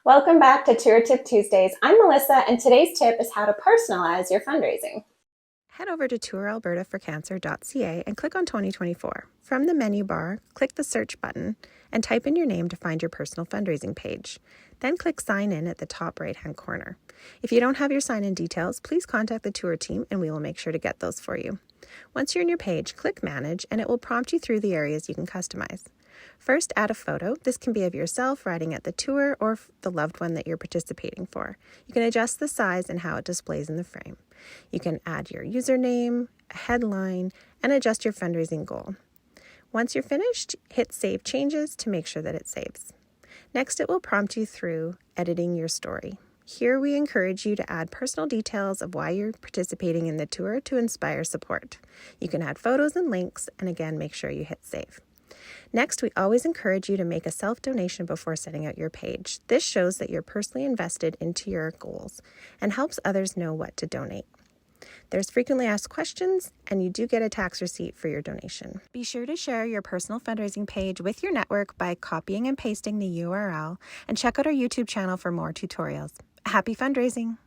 Welcome back to Tour Tip Tuesdays. I'm Melissa, and today's tip is how to personalize your fundraising. Head over to TourAlbertaForCancer.ca and click on 2024. From the menu bar, click the search button and type in your name to find your personal fundraising page. Then click Sign In at the top right-hand corner. If you don't have your sign-in details, please contact the tour team and we will make sure to get those for you. Once you're in your page, click Manage and it will prompt you through the areas you can customize. First, add a photo. This can be of yourself riding at the tour or the loved one that you're participating for. You can adjust the size and how it displays in the frame. You can add your username, a headline, and adjust your fundraising goal. Once you're finished, hit Save Changes to make sure that it saves. Next, it will prompt you through editing your story. Here we encourage you to add personal details of why you're participating in the tour to inspire support. You can add photos and links, and again, make sure you hit Save. Next, we always encourage you to make a self-donation before setting out your page. This shows that you're personally invested into your goals and helps others know what to donate. There's frequently asked questions, and you do get a tax receipt for your donation. Be sure to share your personal fundraising page with your network by copying and pasting the URL, and check out our YouTube channel for more tutorials. Happy fundraising!